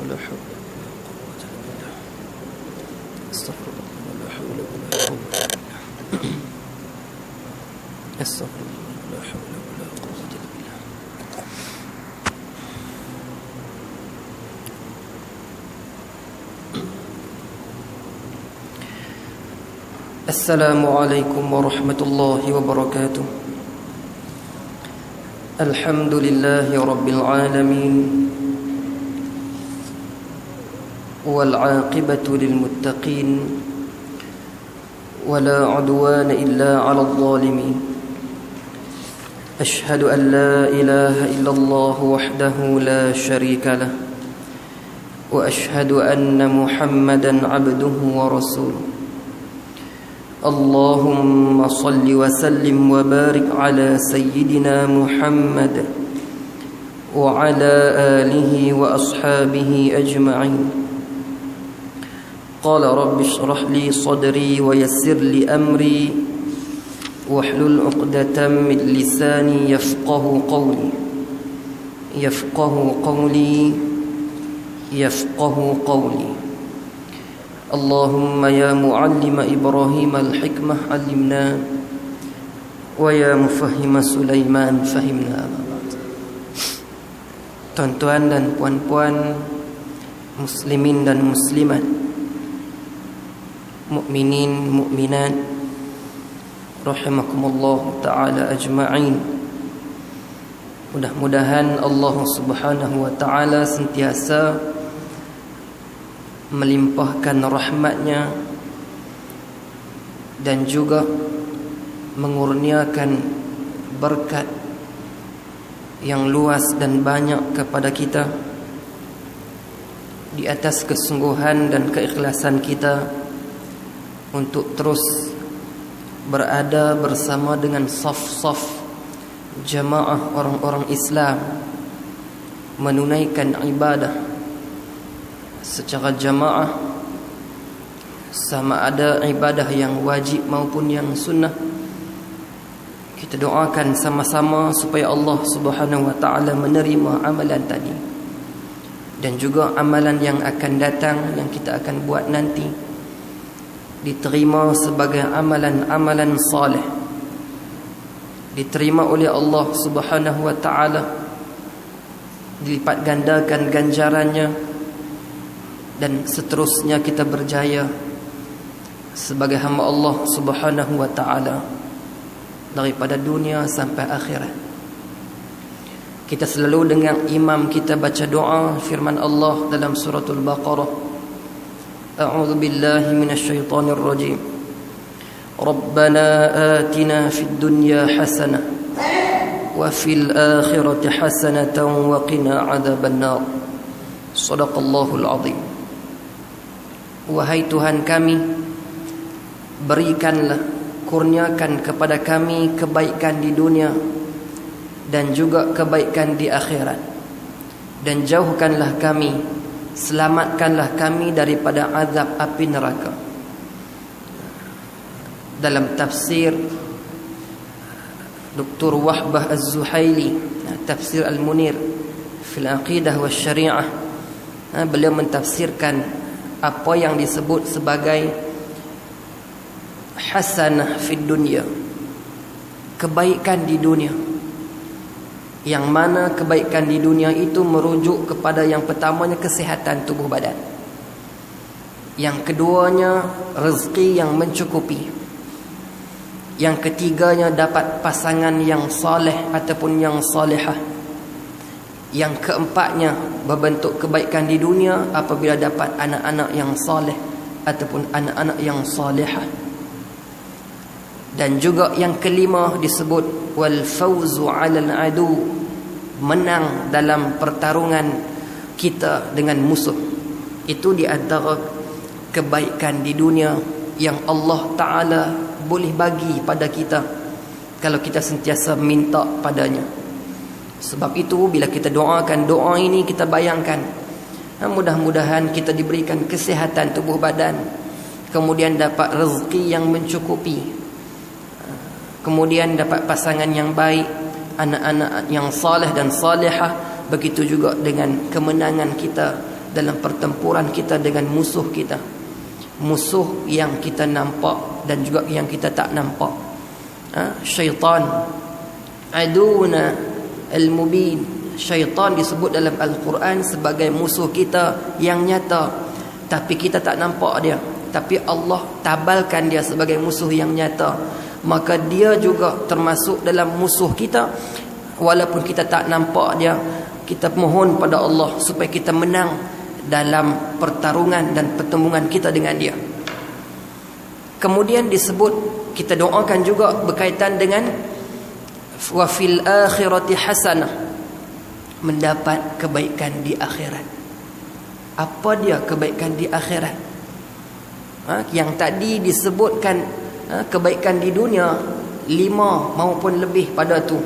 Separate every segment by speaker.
Speaker 1: ولا حول ولا قوة إلا بالله استغفر الله ولا حول ولا قوة إلا بالله استغفر الله ولا حول ولا قوة إلا بالله. السلام عليكم ورحمة الله وبركاته. الحمد لله رب العالمين والعاقبة للمتقين ولا عدوان إلا على الظالمين. أشهد أن لا إله إلا الله وحده لا شريك له وأشهد أن محمدا عبده ورسوله. اللهم صل وسلم وبارك على سيدنا محمد وعلى آله وأصحابه أجمعين. قال رب اشرح لي صدري ويسر لي أمري واحلل عقدة من لساني يفقه قولي. اللهم يا معلم إبراهيم الحكمة علمنا ويا مفهم سليمان فهمنا. Tuan-tuan dan puan-puan, muslimin dan muslimat, mukminin mukminat, rahimakumullah ta'ala ajma'in. Mudah-mudahan Allah Subhanahu wa ta'ala sentiasa melimpahkan rahmatnya dan juga mengurniakan berkat yang luas dan banyak kepada kita di atas kesungguhan dan keikhlasan kita untuk terus berada bersama dengan saf-saf jamaah orang-orang Islam menunaikan ibadah secara jamaah, sama ada ibadah yang wajib maupun yang sunnah. Kita doakan sama-sama supaya Allah Subhanahu wa ta'ala menerima amalan tadi dan juga amalan yang akan datang, yang kita akan buat nanti, diterima sebagai amalan-amalan saleh, diterima oleh Allah Subhanahu wa ta'ala, dilipat gandakan ganjarannya, dan seterusnya kita berjaya sebagai hamba Allah Subhanahu wa ta'ala daripada dunia sampai akhirat. Kita selalu dengan imam kita baca doa firman Allah dalam suratul Baqarah. A'udzu billahi minasyaitonir rajim. Rabbana atina fid dunya hasanah wa fil akhirati hasanatan wa qina adzabannar. Shadaqallahul azim. Wahai Tuhan kami, berikanlah, kurniakan kepada kami kebaikan di dunia dan juga kebaikan di akhirat, dan jauhkanlah kami, selamatkanlah kami daripada azab api neraka. Dalam tafsir Dr. Wahbah Az-Zuhaili, tafsir Al-Munir fil Aqidah wa Syariah, beliau mentafsirkan apa yang disebut sebagai hasanah fid dunya, kebaikan di dunia, yang mana kebaikan di dunia itu merujuk kepada yang pertamanya kesihatan tubuh badan, yang keduanya rezeki yang mencukupi, yang ketiganya dapat pasangan yang saleh ataupun yang salihah, yang keempatnya berbentuk kebaikan di dunia apabila dapat anak-anak yang saleh ataupun anak-anak yang salihah, dan juga yang kelima disebut wal fawzu 'alal adu, menang dalam pertarungan kita dengan musuh. Itu di antara kebaikan di dunia yang Allah Ta'ala boleh bagi pada kita kalau kita sentiasa minta padanya. Sebab itu bila kita doakan doa ini, kita bayangkan mudah-mudahan kita diberikan kesihatan tubuh badan, kemudian dapat rezeki yang mencukupi, kemudian dapat pasangan yang baik, anak-anak yang saleh dan salihah. Begitu juga dengan kemenangan kita dalam pertempuran kita dengan musuh kita, musuh yang kita nampak dan juga yang kita tak nampak. Syaitan aduna al-mubin. Syaitan disebut dalam Al-Quran sebagai musuh kita yang nyata, tapi kita tak nampak dia, tapi Allah tabalkan dia sebagai musuh yang nyata. Maka dia juga termasuk dalam musuh kita, walaupun kita tak nampak dia. Kita mohon pada Allah supaya kita menang dalam pertarungan dan pertemuan kita dengan dia. Kemudian disebut, kita doakan juga berkaitan dengan wa fil akhirati hasanah, mendapat kebaikan di akhirat. Apa dia kebaikan di akhirat? Yang tadi disebutkan kebaikan di dunia 5 maupun lebih pada tu.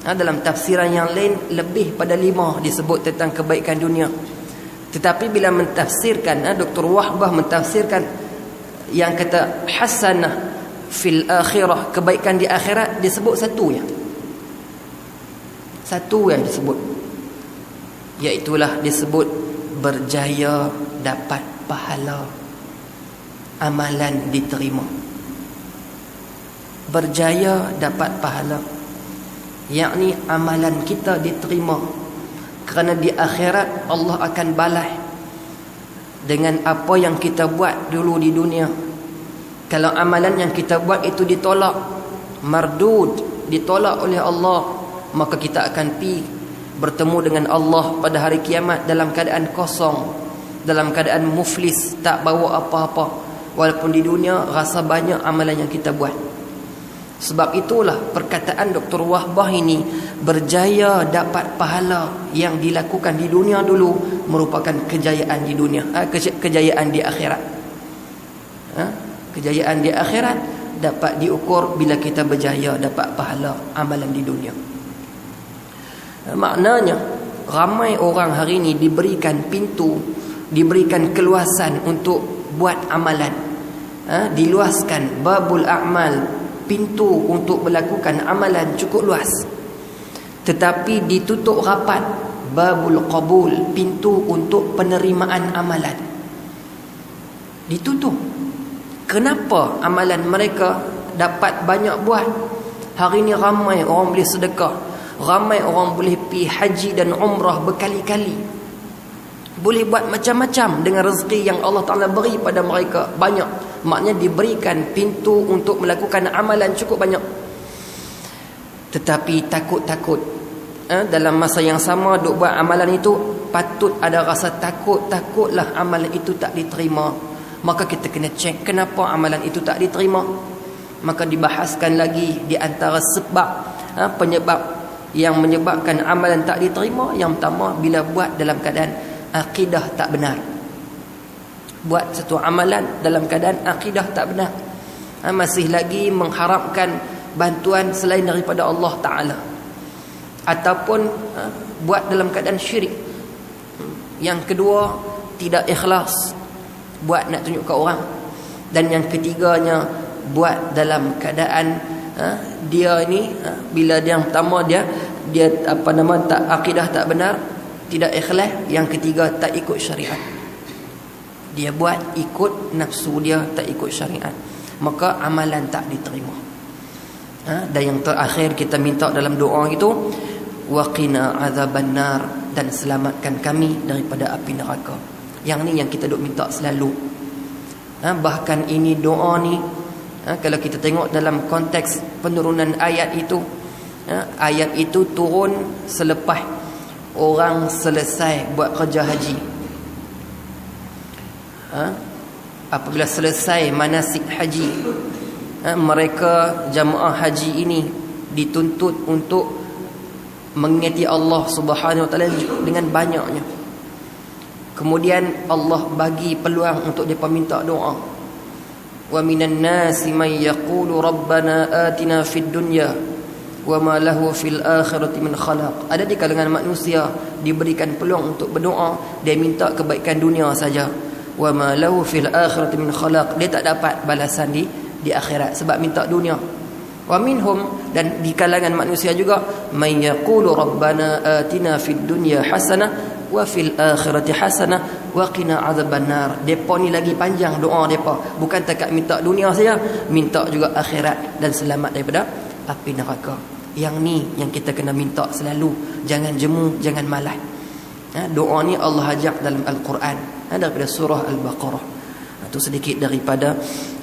Speaker 1: Dalam tafsiran yang lain lebih pada 5 disebut tentang kebaikan dunia. Tetapi bila mentafsirkan, Dr. Wahbah mentafsirkan yang kata hasanah fil akhirah, kebaikan di akhirat, disebut satu yang disebut, iaitulah disebut berjaya dapat pahala, amalan diterima. Berjaya dapat pahala, yakni amalan kita diterima. Kerana di akhirat Allah akan balas dengan apa yang kita buat dulu di dunia. Kalau amalan yang kita buat itu ditolak, mardud, ditolak oleh Allah, maka kita akan pergi bertemu dengan Allah pada hari kiamat dalam keadaan kosong, dalam keadaan muflis, tak bawa apa-apa. Walaupun di dunia rasa banyak amalan yang kita buat. Sebab itulah perkataan Dr. Wahbah ini, berjaya dapat pahala yang dilakukan di dunia dulu merupakan kejayaan di dunia, kejayaan di akhirat. Kejayaan di akhirat dapat diukur bila kita berjaya dapat pahala amalan di dunia. Maknanya ramai orang hari ini diberikan pintu, diberikan keluasan untuk buat amalan. Diluaskan babul a'mal, pintu untuk melakukan amalan cukup luas. Tetapi ditutup rapat babul qabul, pintu untuk penerimaan amalan. Ditutup. Kenapa amalan mereka dapat banyak buat? Hari ini ramai orang boleh sedekah, ramai orang boleh pergi haji dan umrah berkali-kali, boleh buat macam-macam dengan rezeki yang Allah Ta'ala beri pada mereka banyak. Maknanya diberikan pintu untuk melakukan amalan cukup banyak. Tetapi takut-takut, dalam masa yang sama duk buat amalan itu, patut ada rasa takutlah amalan itu tak diterima. Maka kita kena cek kenapa amalan itu tak diterima. Maka dibahaskan lagi di antara sebab, penyebab yang menyebabkan amalan tak diterima. Yang pertama, bila buat dalam keadaan akidah tak benar. Buat satu amalan dalam keadaan akidah tak benar, masih lagi mengharapkan bantuan selain daripada Allah Ta'ala, ataupun buat dalam keadaan syirik. Yang kedua, tidak ikhlas, buat nak tunjuk ke orang. Dan yang ketiganya, buat dalam keadaan dia ni, bila dia yang pertama dia tak akidah tak benar, tidak ikhlas. Yang ketiga, tak ikut syariat. Dia buat ikut nafsu dia, tak ikut syariat, maka amalan tak diterima. Dan yang terakhir kita minta dalam doa itu, waqina azabannar, dan selamatkan kami daripada api neraka. Yang ni yang kita duk minta selalu. Bahkan ini doa ni, kalau kita tengok dalam konteks penurunan ayat itu, ayat itu turun selepas orang selesai buat kerja haji. Apabila selesai manasik haji, mereka jamaah haji ini dituntut untuk mengingati Allah Subhanahu Wa Taala dengan banyaknya. Kemudian Allah bagi peluang untuk mereka minta doa. Wa minan nasi may yaqulu rabbana atina fid dunya wa ma lahu fil akhirati min khalaq. Ada di kalangan manusia diberikan peluang untuk berdoa, dia minta kebaikan dunia saja. Wa ma lahu fil akhirati min khalaq, dia tak dapat balasan di akhirat sebab minta dunia. Wa minhum, dan di kalangan manusia juga, may yaqulu rabbana atina fid dunya hasanah wa fil akhirati hasanah wa qina adzabannar. Depa ni lagi panjang doa depa, bukan takat minta dunia saja, minta juga akhirat dan selamat daripada api neraka. Yang ni yang kita kena minta selalu, jangan jemu, jangan malas. Doa ni Allah ajak dalam Al-Quran, daripada surah Al-Baqarah. Itu sedikit daripada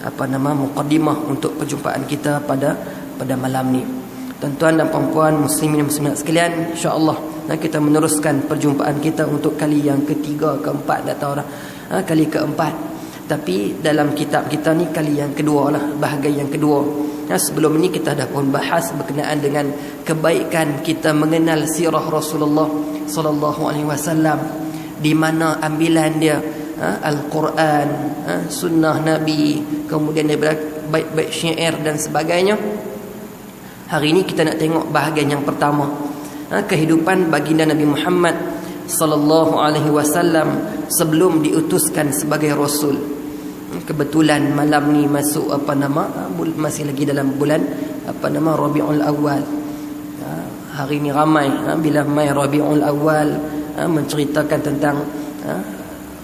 Speaker 1: muqaddimah untuk perjumpaan kita pada malam ni. Tuan-tuan dan puan-puan, muslimin dan muslimat sekalian, insya-Allah kita meneruskan perjumpaan kita untuk kali yang ketiga, keempat, tak tahu dah, kali keempat. Tapi dalam kitab kita ni kali yang kedua lah, bahagian yang kedua. Sebelum ini kita dah pun bahas berkenaan dengan kebaikan kita mengenal sirah Rasulullah sallallahu alaihi wasallam, di mana ambilan dia Al-Quran, sunnah Nabi, kemudian daripada bait-bait syair dan sebagainya. Hari ini kita nak tengok bahagian yang pertama, kehidupan baginda Nabi Muhammad sallallahu alaihi wasallam sebelum diutuskan sebagai rasul. Kebetulan malam ni masuk masih lagi dalam bulan Rabiul Awal. Hari ni ramai bila mai Rabiul Awal menceritakan tentang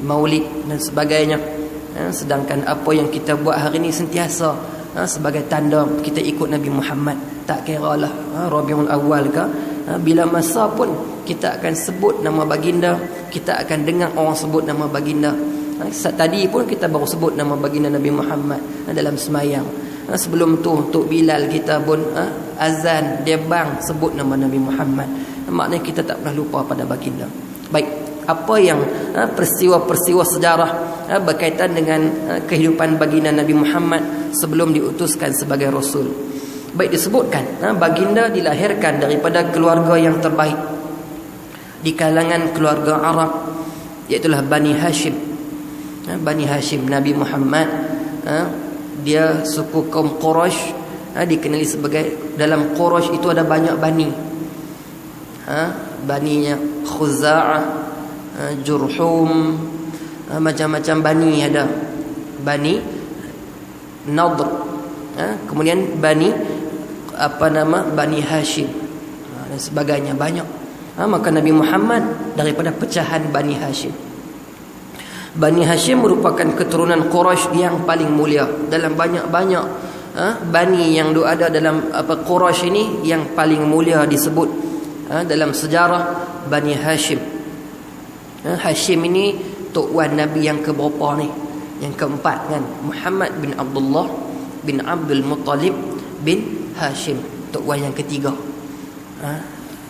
Speaker 1: Maulid dan sebagainya. Sedangkan apa yang kita buat hari ni sentiasa sebagai tanda kita ikut Nabi Muhammad. Tak kira lah Rabiul Awal ke, bila masa pun kita akan sebut nama baginda, kita akan dengar orang sebut nama baginda. Tadi pun kita baru sebut nama baginda Nabi Muhammad dalam semayang. Sebelum tu untuk Bilal kita pun azan dia bang sebut nama Nabi Muhammad. Maknanya kita tak pernah lupa pada baginda. Baik, apa yang peristiwa-peristiwa sejarah berkaitan dengan kehidupan baginda Nabi Muhammad sebelum diutuskan sebagai rasul. Baik, disebutkan baginda dilahirkan daripada keluarga yang terbaik di kalangan keluarga Arab, iaitu Bani Hashim. Bani Hashim, Nabi Muhammad dia suku kaum Quraisy, dikenali sebagai, dalam Quraisy itu ada banyak bani. Baninya Khuza'ah, Jurhum, macam-macam bani ada. Bani Nadr, kemudian Bani Hashim dan sebagainya, banyak. Maka Nabi Muhammad daripada pecahan Bani Hashim. Bani Hashim merupakan keturunan Quraisy yang paling mulia. Dalam banyak-banyak bani yang ada dalam Quraisy ini, yang paling mulia disebut dalam sejarah Bani Hashim. Hashim ini tok wan Nabi yang keberapa ni? Yang keempat kan? Muhammad bin Abdullah bin Abdul Muttalib bin Hashim, tok wan yang ketiga.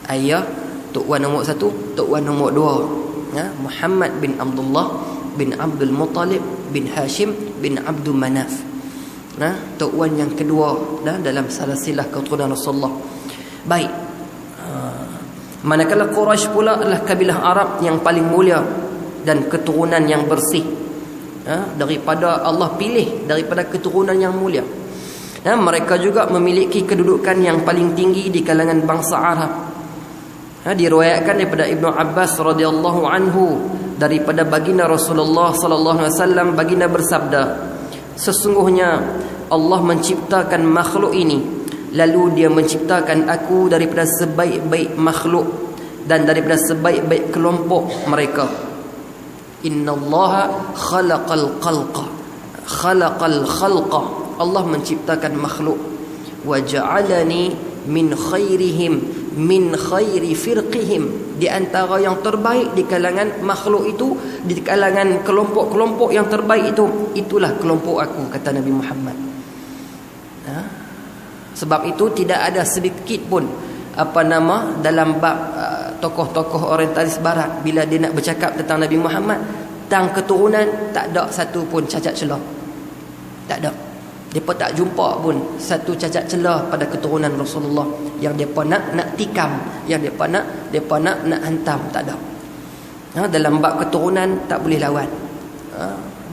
Speaker 1: Ayah tok wan nombor 1, tok wan nombor 2. Muhammad bin Abdullah bin Abdul Muttalib bin Hashim bin Abdul Manaf. Tok wan yang kedua dalam silsilah keturunan Rasulullah. Baik. Manakala Quraisy pula adalah kabilah Arab yang paling mulia dan keturunan yang bersih. Daripada Allah pilih daripada keturunan yang mulia. Mereka juga memiliki kedudukan yang paling tinggi di kalangan bangsa Arab. Diriwayatkan daripada Ibnu Abbas radhiyallahu anhu, daripada baginda Rasulullah sallallahu alaihi wasallam, baginda bersabda, sesungguhnya Allah menciptakan makhluk ini, lalu dia menciptakan aku daripada sebaik-baik makhluk dan daripada sebaik-baik kelompok mereka. Innallaha khalaqal khalqa, Allah menciptakan makhluk. Wa ja'alani min khairihim, min khairi firqihim, di antara yang terbaik di kalangan makhluk itu, di kalangan kelompok-kelompok yang terbaik itu, itulah kelompok aku, kata Nabi Muhammad. Sebab itu tidak ada sedikit pun dalam bab tokoh-tokoh orientalis barat, bila dia nak bercakap tentang Nabi Muhammad, tentang keturunan, tak ada satu pun cacat celah. Tak ada. Depa tak jumpa pun satu cacat celah pada keturunan Rasulullah yang depa nak tikam, yang depa nak hantam, tak ada. Dalam bab keturunan tak boleh lawan.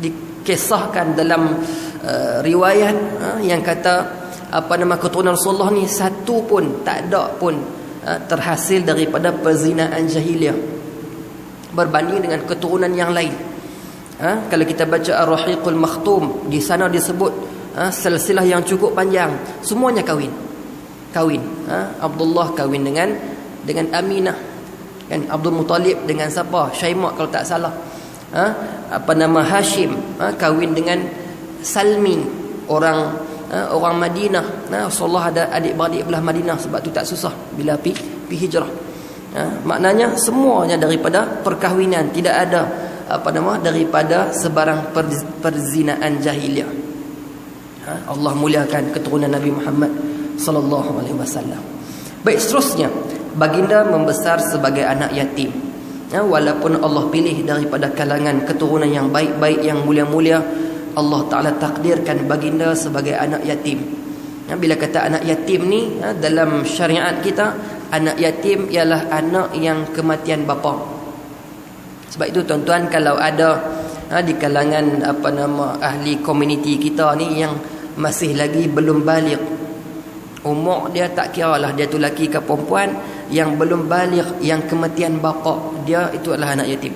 Speaker 1: Dikisahkan dalam riwayat yang kata keturunan Rasulullah ni satu pun tak ada pun terhasil daripada perzinaan jahiliah berbanding dengan keturunan yang lain. Kalau kita baca Ar-Rahiqul Makhtum, di sana disebut silsilah yang cukup panjang, semuanya kahwin. Abdullah kahwin dengan Aminah, Kan Abdul Muttalib dengan siapa? Syaimak kalau tak salah. Hashim, kahwin dengan Salmi, orang Madinah. Rasulullah ada adik-beradik belah Madinah, sebab tu tak susah bila pi hijrah. Maknanya semuanya daripada perkahwinan, tidak ada daripada sebarang perzinaan jahiliah. Allah muliakan keturunan Nabi Muhammad sallallahu alaihi wasallam. Baik, seterusnya baginda membesar sebagai anak yatim. Walaupun Allah pilih daripada kalangan keturunan yang baik-baik, yang mulia-mulia, Allah Ta'ala takdirkan baginda sebagai anak yatim. Bila kata anak yatim ni, dalam syariat kita, anak yatim ialah anak yang kematian bapa. Sebab itu tuan-tuan, kalau ada di kalangan ahli komuniti kita ni yang masih lagi belum baligh, umur dia tak kira lah dia tu lelaki ke perempuan, yang belum baligh, yang kematian bapa dia, itu adalah anak yatim.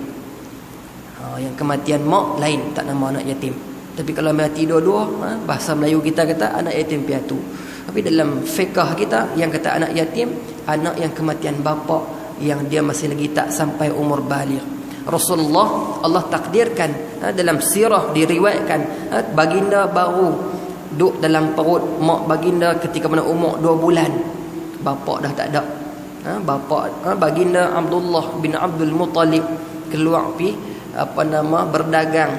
Speaker 1: Yang kematian mak lain, tak nama anak yatim. Tapi kalau mati dua-dua, bahasa Melayu kita kata anak yatim piatu. Tapi dalam fiqh kita yang kata anak yatim, anak yang kematian bapa, yang dia masih lagi tak sampai umur baligh. Rasulullah, Allah takdirkan dalam sirah diriwayatkan, baginda baru duduk dalam perut mak baginda ketika mana umur 2 bulan. Bapa dah tak ada. Baginda Abdullah bin Abdul Muttalib keluar pi berdagang,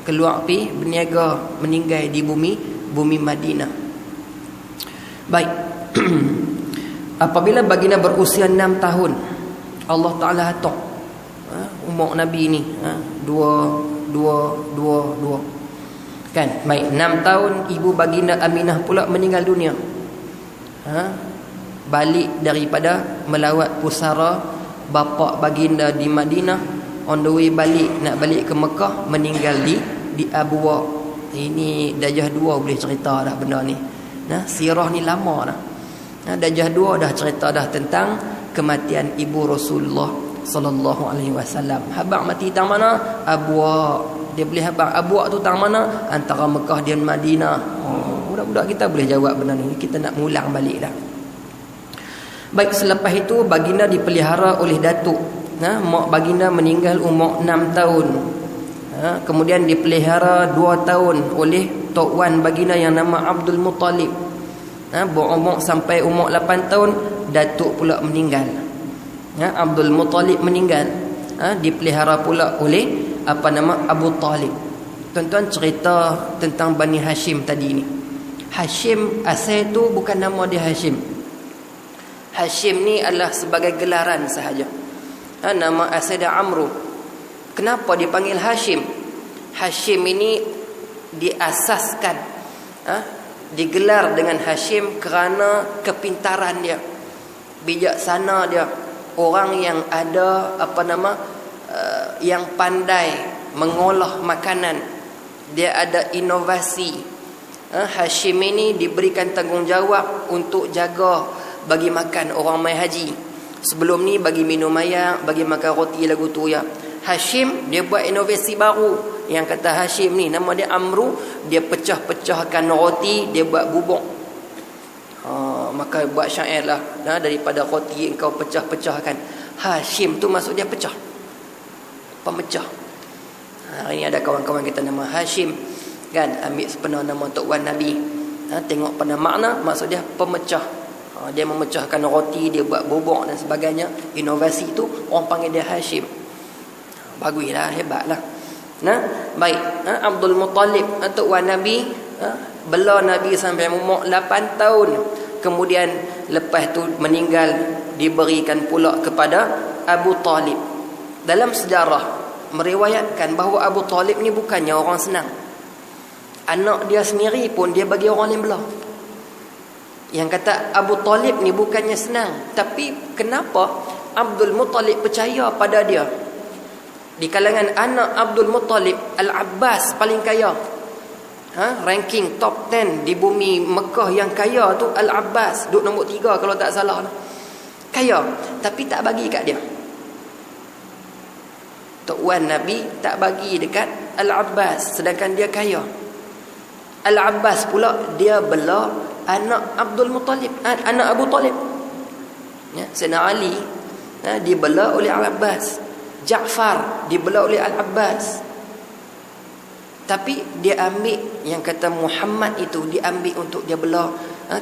Speaker 1: keluar pi berniaga, meninggal di bumi Madinah. Baik. Apabila baginda berusia 6 tahun, Allah Ta'ala atok umur Nabi ni 2 kan. Baik, 6 tahun ibu baginda Aminah pula meninggal dunia. Balik daripada melawat pusara bapa baginda di Madinah, on the way nak balik ke Mekah, meninggal di Abwa. Ini Dajjah 2 boleh cerita dah benda ni. Sirah ni lama dah. Dajjah 2 dah cerita dah tentang kematian ibu Rasulullah sallallahu alaihi wasallam. Habaq mati tang mana? Abwa. Dia boleh habaq Abwa tu tang mana? Antara Mekah dan Madinah. Budak-budak kita boleh jawab benda ni. Kita nak mengulang balik dah. Baik, selepas itu baginda dipelihara oleh datuk. Mak baginda meninggal umur 6 tahun. Kemudian dipelihara 2 tahun oleh tok wan baginda yang nama Abdul Muttalib. Berumur sampai umur 8 tahun, datuk pula meninggal. Abdul Muttalib meninggal. Dipelihara pula oleh Abu Talib. Tuan-tuan, cerita tentang Bani Hashim tadi ni. Hashim asal tu bukan nama dia Hashim. Hashim ni adalah sebagai gelaran sahaja. Nama asal dia Amru. Kenapa dipanggil Hashim? Hashim ini diasaskan, digelar dengan Hashim kerana kepintaran dia, bijaksana dia, orang yang ada yang pandai mengolah makanan, dia ada inovasi. Hashim ini diberikan tanggungjawab untuk jaga bagi makan orang mai haji. Sebelum ni bagi minum air, bagi makan roti lagu tu ya. Hashim dia buat inovasi baru. Yang kata Hashim ni nama dia Amru, dia pecah-pecahkan roti, dia buat bubuk. Maka buat syair lah, daripada roti engkau pecah-pecahkan. Hashim tu maksud dia pecah, pemecah. Hari ni ada kawan-kawan kita nama Hashim kan, ambil sepenuh nama Tok Wan Nabi. Tengok pada makna, maksud dia pemecah. Dia memecahkan roti, dia buat bubuk dan sebagainya. Inovasi tu orang panggil dia Hashim. Baguslah, hebatlah. Baik, Abdul Muttalib Tok Wan Nabi bela Nabi sampai umur 8 tahun. Kemudian lepas tu meninggal, diberikan pula kepada Abu Talib. Dalam sejarah meriwayatkan bahawa Abu Talib ni bukannya orang senang. Anak dia sendiri pun dia bagi orang lain belah. Yang kata Abu Talib ni bukannya senang, tapi kenapa Abdul Muttalib percaya pada dia? Di kalangan anak Abdul Muttalib, Al-Abbas paling kaya. Ranking top 10 di bumi Mekah yang kaya tu Al-Abbas, duduk nombor 3 kalau tak salah. Kaya, tapi tak bagi kat dia. Tok Wan Nabi tak bagi dekat Al-Abbas, sedangkan dia kaya. Al-Abbas pula dia bela anak Abdul Muttalib, anak Abu Talib. Sayyidina Ali dibela oleh Al-Abbas. Ja'far dibela oleh Al-Abbas. Tapi dia ambil yang kata Muhammad itu, diambil untuk dia bela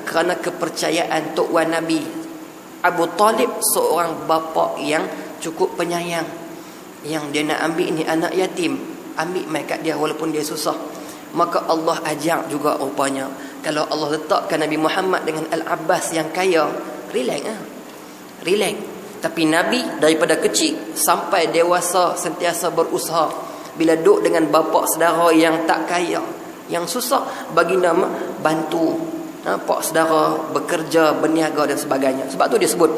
Speaker 1: kerana kepercayaan tok wan Nabi. Abu Talib seorang bapa yang cukup penyayang, yang dia nak ambil ni anak yatim, ambil mai kat dia walaupun dia susah. Maka Allah ajar juga rupanya, kalau Allah letakkan Nabi Muhammad dengan Al-Abbas yang kaya, relax relax. Tapi Nabi daripada kecil sampai dewasa sentiasa berusaha. Bila duduk dengan bapa saudara yang tak kaya, yang susah, baginda bantu pak saudara bekerja, berniaga dan sebagainya. Sebab tu dia sebut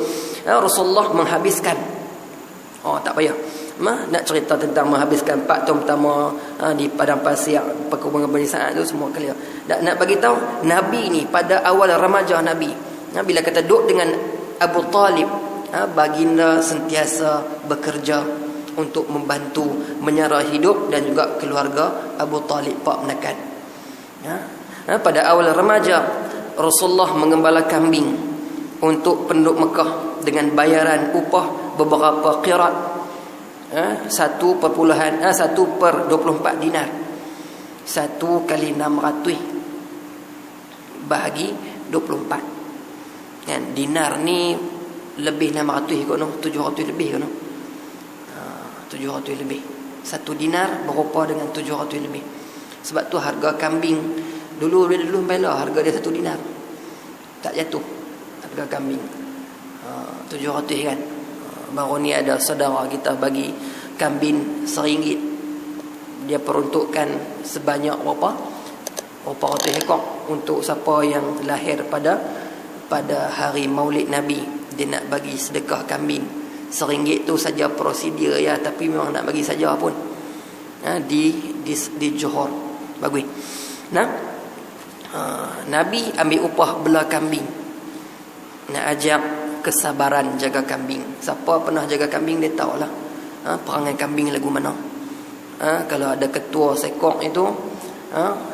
Speaker 1: Rasulullah menghabiskan, tak payah nak cerita tentang menghabiskan 4 tahun pertama di padang pasir perkembangan Bani Sa'ad tu semua clear. Nak bagi tahu Nabi ni pada awal remaja Nabi, bila kata duduk dengan Abu Talib, baginda sentiasa bekerja untuk membantu menyara hidup dan juga keluarga Abu Talib pak menekan. Pada awal remaja Rasulullah mengembala kambing untuk penduduk Mekah dengan bayaran upah beberapa qirat, 1/24 dinar. 1 kali 600 bahagi 24. Kan dinar ni lebih 600 kot, 700 lebih kot. 700 lebih. 1 dinar berupa dengan 700 lebih. Sebab tu harga kambing dulu bela harga dia 1 dinar. Tak jatuh harga kambing. 700 kan. Baru ni ada saudara kita bagi kambing RM1. Dia peruntukkan sebanyak berapa? Berapa ratus ekor untuk siapa yang lahir pada hari Maulid Nabi. Dia nak bagi sedekah kambing. RM1 tu saja prosedur ya, tapi memang nak bagi saja pun. Di Johor bagus. Nabi ambil upah bela kambing. Nak ajak kesabaran jaga kambing. Siapa pernah jaga kambing dia tahulah perangai kambing lagu mana. Kalau ada ketua sekok itu,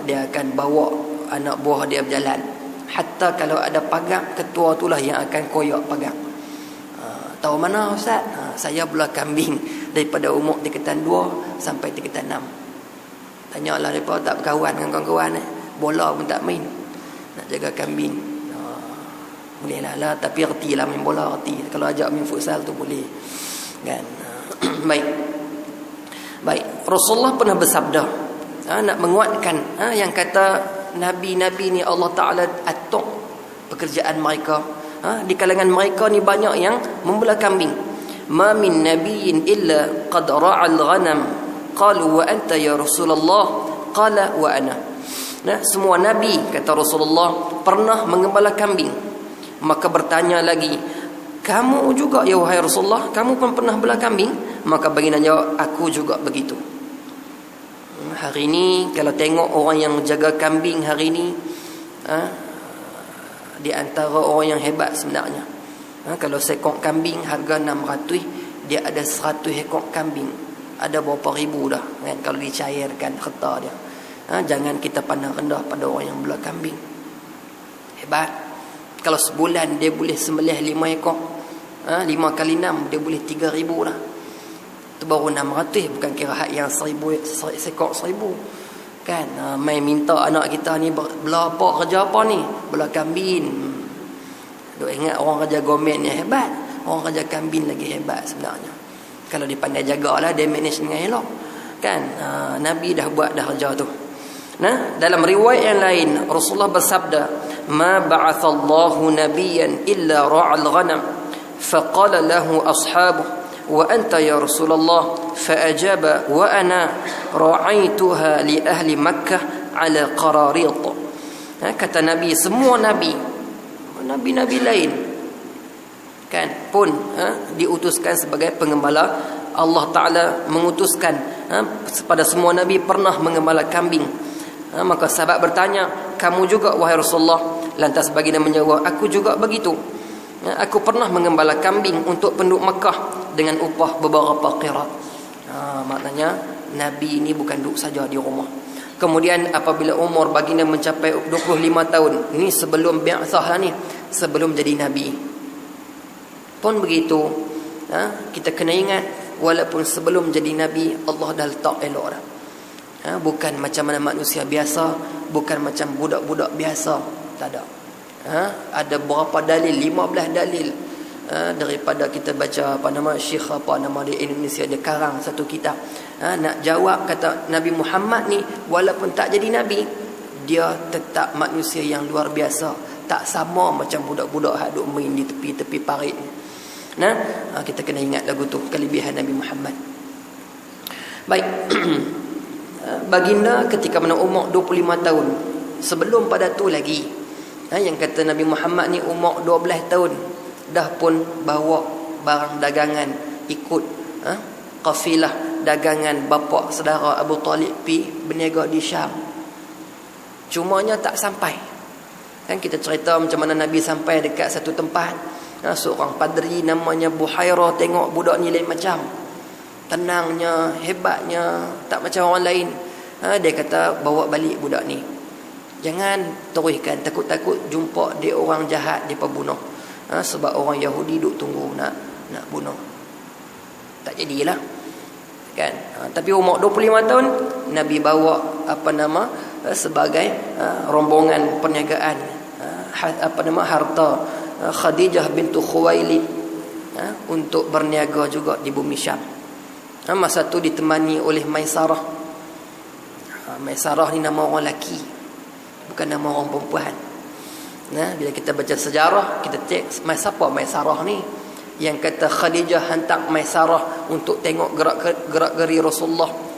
Speaker 1: dia akan bawa anak buah dia berjalan. Hatta kalau ada pagar, ketua itulah yang akan koyak pagar. Tahu mana Ustaz? Saya bela kambing daripada umur tingkatan 2 sampai tingkatan 6. Tanyalah mereka tak berkawan dengan kawan-kawan. Bola pun tak main. Nak jaga kambing. Boleh lah, tapi ertilah main bola, erti. Kalau ajak main futsal tu boleh. Kan? Baik. Rasulullah pernah bersabda, nak menguatkan yang kata Nabi-Nabi ni Allah Ta'ala atok pekerjaan mereka. Di kalangan mereka ni banyak yang membela kambing. Ma min nabiyyin illa qad ra'al ghanam qalu wa anta ya Rasulullah qala wa ana. Semua nabi kata Rasulullah pernah mengembala kambing. Maka bertanya lagi, kamu juga ya wahai Rasulullah, kamu pun pernah bela kambing? Maka baginda jawab, aku juga begitu. Hari ni kalau tengok orang yang jaga kambing hari ni, di antara orang yang hebat sebenarnya. Kalau sekok kambing harga 600, dia ada 100 ekor kambing, ada berapa ribu dah kan, kalau dicairkan harta dia. Jangan kita pandang rendah pada orang yang bela kambing. Hebat. Kalau sebulan dia boleh sembelih 5 ekor, 5 kali 6 dia boleh 3,000 dah. Itu baru 600, bukan kira hak yang 1,000 sekor 1,000 kan. Mai minta anak kita ni bela apa, kerja apa ni? Bela kambing. Duk ingat orang kerja gomen ni hebat, orang kerja kambing lagi hebat sebenarnya. Kalau dia pandai jagalah, dia manage dengan elok kan. Nabi dah buat dah kerja tu. Dalam riwayat yang lain Rasulullah bersabda, ma ba'athallahu nabiyyan illa ra'al ghanam faqala lahu ashabuhu wa anta ya Rasulullah faajaba wa ana ra'aituha li ahli Makkah ala qararit. Kata Nabi, semua nabi lain kan pun diutuskan sebagai pengembala. Allah Ta'ala mengutuskan pada semua nabi pernah mengembala kambing. Maka sahabat bertanya, kamu juga wahai Rasulullah? Lantas baginda menjawab, aku juga begitu. Aku pernah mengembala kambing untuk penduduk Mekah dengan upah beberapa qirat. Maknanya Nabi ini bukan duduk saja di rumah. Kemudian apabila umur baginda mencapai 25 tahun, ini sebelum bi'atsah ni, sebelum jadi Nabi pun begitu, Kita kena ingat, walaupun sebelum jadi Nabi, Allah dah letak elok dah. Bukan macam mana manusia biasa, bukan macam budak-budak biasa. Tak ada. Ada berapa dalil? 15 dalil. Daripada kita baca Syekh di Indonesia, dia karang satu kitab. Nak jawab, kata Nabi Muhammad ni walaupun tak jadi Nabi, dia tetap manusia yang luar biasa. Tak sama macam budak-budak hak duk main di tepi-tepi parit. Kita kena ingat lagu tu, kelebihan Nabi Muhammad. Baik. Baginda ketika mana umur 25 tahun, sebelum pada tu lagi, yang kata Nabi Muhammad ni umur 12 tahun dah pun bawa barang dagangan, ikut kafilah dagangan bapa saudara Abu Talib pi berniaga di Syam. Cumanya tak sampai. Kan kita cerita macam mana Nabi sampai dekat satu tempat, seorang padri namanya Buhairah tengok budak ni lain macam, tenangnya, hebatnya, tak macam orang lain. Dia kata bawa balik budak ni, jangan teruskan, takut-takut jumpa dia orang jahat, dia bunuh. Sebab orang Yahudi duk tunggu nak bunuh. Tak jadilah kan. Tapi umur 25 tahun Nabi bawa sebagai rombongan perniagaan, harta Khadijah bintu Khuwailid untuk berniaga juga di bumi Syam. Masa tu ditemani oleh Maisarah. Maisarah ni nama orang lelaki, bukan nama orang perempuan. Bila kita baca sejarah, kita cek siapa Maisarah ni. Yang kata Khadijah hantar Maisarah untuk tengok gerak-geri Rasulullah.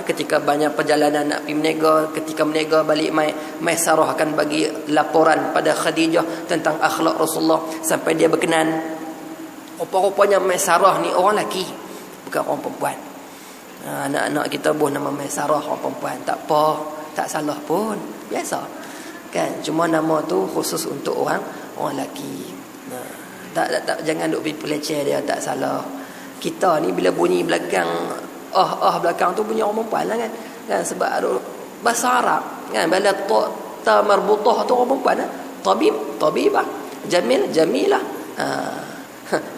Speaker 1: Ketika banyak perjalanan nak pergi berniaga, ketika berniaga balik, Maisarah akan bagi laporan pada Khadijah tentang akhlak Rasulullah sampai dia berkenan. Rupa-rupanya Maisarah ni orang lelaki, bukan orang perempuan. Anak-anak kita buh nama Maisarah orang perempuan, tak apa, tak salah pun, biasa kan. Cuma nama tu khusus untuk orang lelaki. Tak jangan duk pergi peleceh dia, tak salah. Kita ni bila bunyi belakang belakang tu bunyi orang perempuan lah kan. Sebab ada bahasa Arab kan, bila ta marbutah tu orang perempuan lah. Tabibah, jamil, jamilah.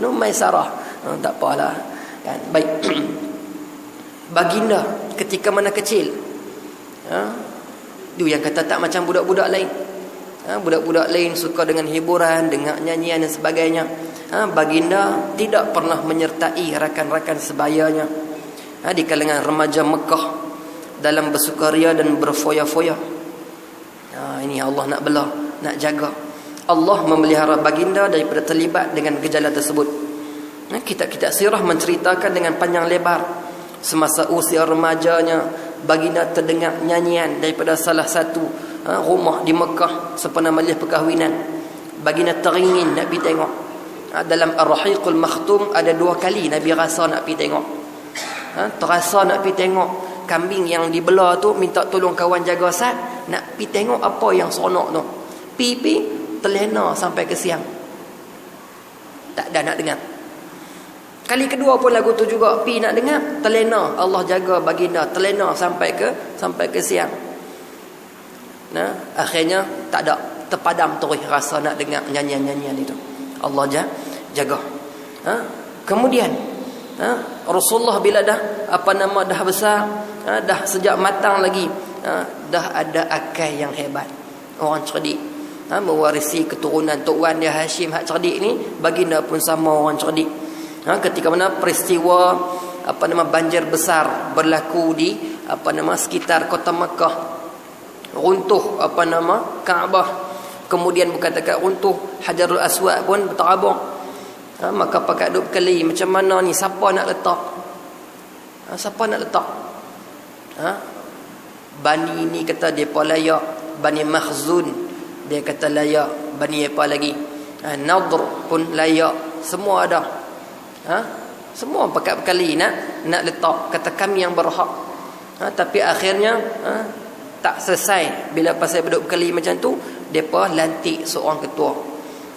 Speaker 1: Maisarah, tak apalah kan. Baik. Baginda ketika mana kecil, dia yang kata tak macam budak-budak lain. Budak-budak lain suka dengan hiburan, dengan nyanyian dan sebagainya. Baginda tidak pernah menyertai rakan-rakan sebayanya di kalangan remaja Mekah dalam bersukaria dan berfoya-foya. Ini Allah nak bela, nak jaga. Allah memelihara baginda daripada terlibat dengan gejala tersebut. Kitab-kitab sirah menceritakan dengan panjang lebar semasa usia remajanya baginda terdengar nyanyian daripada salah satu rumah di Mekah sempena majlis perkahwinan. Baginda teringin nak pergi tengok. Dalam Ar-Rahiqul Makhtum ada 2 kali Nabi rasa nak pergi tengok. Terasa nak pergi tengok kambing yang dibelah tu, minta tolong kawan jaga sat, nak pergi tengok apa yang seronok tu. Pi terlena sampai ke siang. Tak ada nak dengar. Kali kedua pun lagu tu juga, pi nak dengar, terlena. Allah jaga baginda, terlena sampai ke siang. Akhirnya tak ada, terpadam terus rasa nak dengar nyanyian-nyanyian itu. Allah jaga. Kemudian Rasulullah bila dah dah besar, dah sejak matang lagi, dah ada akal yang hebat, orang cerdik, mewarisi keturunan Tok Wan dia Hashim hak cerdik ni. Baginda pun sama orang cerdik. Ketika mana peristiwa banjir besar berlaku di sekitar kota Makkah, runtuh Kaabah, kemudian bukan dekat runtuh, Hajarul Aswad pun berterabur. Maka pakat duk keli macam mana ni, siapa nak letak? Bani ni kata depa layak, Bani Makhzun dia kata layak, Bani apa lagi, Nadr pun layak, semua ada. Semua pakat berkali nak letak, kata kami yang berhak. Tapi akhirnya tak selesai. Bila pasal duk berkali macam tu, depa lantik seorang ketua.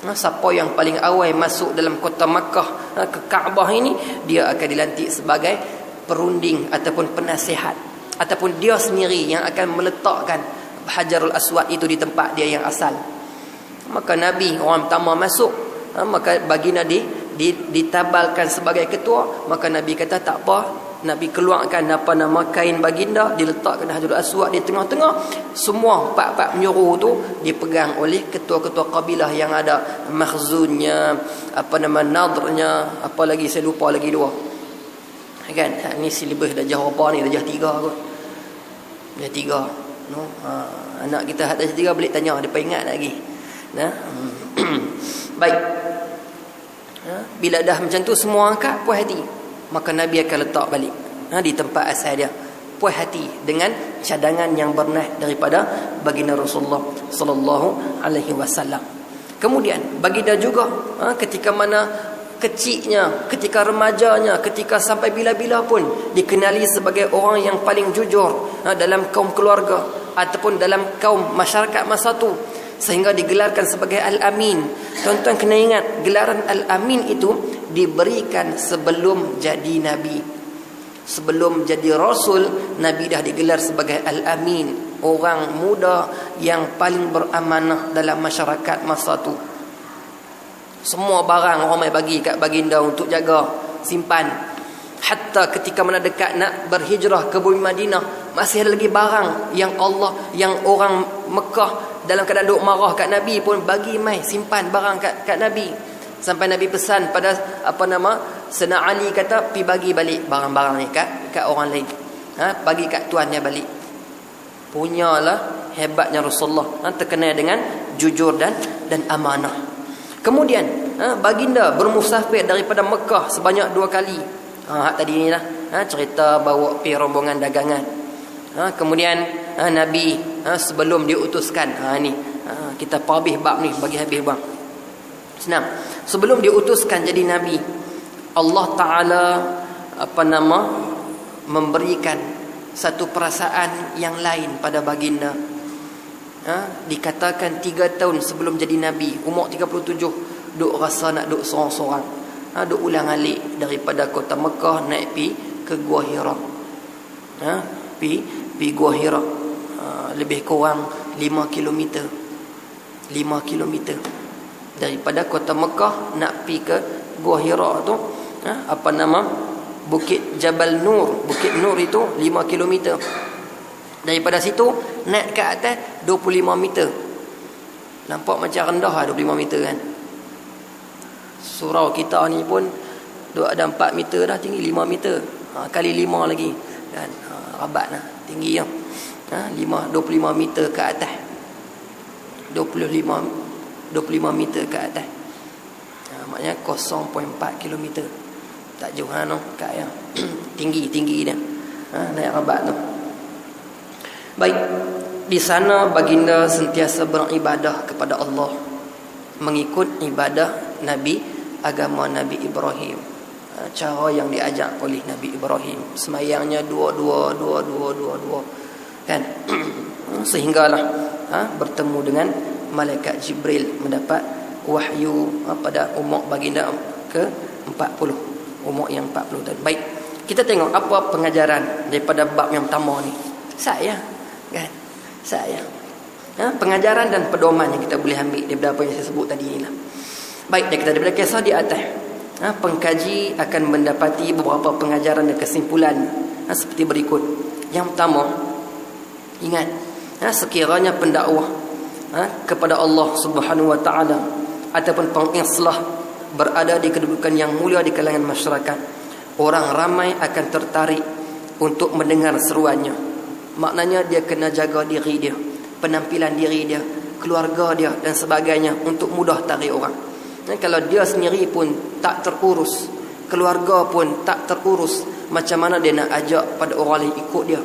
Speaker 1: Siapa yang paling awal masuk dalam kota Makkah ke Kaabah ini, dia akan dilantik sebagai perunding ataupun penasihat, ataupun dia sendiri yang akan meletakkan Hajarul Aswad itu di tempat dia yang asal. Maka Nabi orang pertama masuk, maka baginda ditabalkan sebagai ketua, maka Nabi kata tak apa, Nabi keluarkan kain baginda, diletakkan Hajarul Aswad di tengah-tengah. Semua empat menyuruh tu dipegang oleh ketua-ketua kabilah yang ada, Makhzunnya, Nadrnya, apa lagi saya lupa lagi dua. Kan ni silibus darjah apa ni, darjah 3 kot. Darjah 3. No, anak kita darjah 3 balik tanya, depa ingat lagi. Nah. Baik. Bila dah macam tu semua angkat, puas hati, maka Nabi akan letak balik di tempat asal dia. Puas hati dengan cadangan yang bernas daripada baginda Rasulullah sallallahu alaihi wasallam. Kemudian baginda juga ketika mana kecilnya, ketika remajanya, ketika sampai bila-bila pun dikenali sebagai orang yang paling jujur dalam kaum keluarga ataupun dalam kaum masyarakat masa tu, sehingga digelarkan sebagai Al-Amin. Tuan-tuan kena ingat, gelaran Al-Amin itu diberikan sebelum jadi Nabi. Sebelum jadi Rasul, Nabi dah digelar sebagai Al-Amin, orang muda yang paling beramanah dalam masyarakat masa tu. Semua barang orang mai bagi kat baginda untuk jaga, simpan. Hatta ketika mana dekat nak berhijrah ke bumi Madinah, masih ada lagi barang yang orang Mekah dalam keadaan duk marah kat Nabi pun bagi mai simpan barang kat Nabi. Sampai Nabi pesan pada Sayyidina Ali kata, pi bagi balik barang-barang ni kat orang lain. Bagi kat tuannya balik. Punyalah hebatnya Rasulullah, terkenal dengan jujur dan amanah. Kemudian baginda bermusafir daripada Mekah sebanyak 2 kali. Tadi ni lah cerita bawa pi rombongan dagangan. Kemudian Nabi sebelum diutuskan, kita habis bab ni, bagi habis bang. Senang. Sebelum diutuskan jadi Nabi, Allah Ta'ala memberikan satu perasaan yang lain pada baginda. Dikatakan 3 tahun sebelum jadi Nabi, umur 37, duk rasa nak duk sorang-sorang. Duk ulang alik daripada kota Mekah naik pi ke Gua Hira. Pi Gua Hira. Lebih kurang 5 kilometer. 5 kilometer daripada kota Mekah nak pi ke Gua Hira tu, Bukit Jabal Nur. Bukit Nur itu 5 kilometer. Daripada situ naik ke atas 25 meter. Nampak macam rendah 25 meter kan. Surau kita ni pun ada 4 meter dah, tinggi 5 meter. Kali 5 lagi kan. Rabat lah tinggi ya. 25 meter ke atas. 25 meter ke atas. Maknanya 0.4 kilometer. Tak jauh kat yang tinggi dia. Naik rabat tu. Baik, di sana baginda sentiasa beribadah kepada Allah, mengikut ibadah agama Nabi Ibrahim, cara yang diajak oleh Nabi Ibrahim. Semayangnya 2 kan. Sehinggalah bertemu dengan malaikat Jibril, mendapat wahyu pada umur baginda ke 40, umur yang 40 tahun. Baik, kita tengok apa pengajaran daripada bab yang pertama ni. Pengajaran dan pedoman yang kita boleh ambil daripada apa yang saya sebut tadi ni lah. Baik, daripada kisah di atas, pengkaji akan mendapati beberapa pengajaran dan kesimpulan seperti berikut. Yang pertama, ingat, sekiranya pendakwah kepada Allah Subhanahu wa taala ataupun pengislah berada di kedudukan yang mulia di kalangan masyarakat, orang ramai akan tertarik untuk mendengar seruannya. Maknanya dia kena jaga diri dia, penampilan diri dia, keluarga dia dan sebagainya untuk mudah tarik orang. Kalau dia sendiri pun tak terurus, keluarga pun tak terurus, macam mana dia nak ajak pada orang lain ikut dia?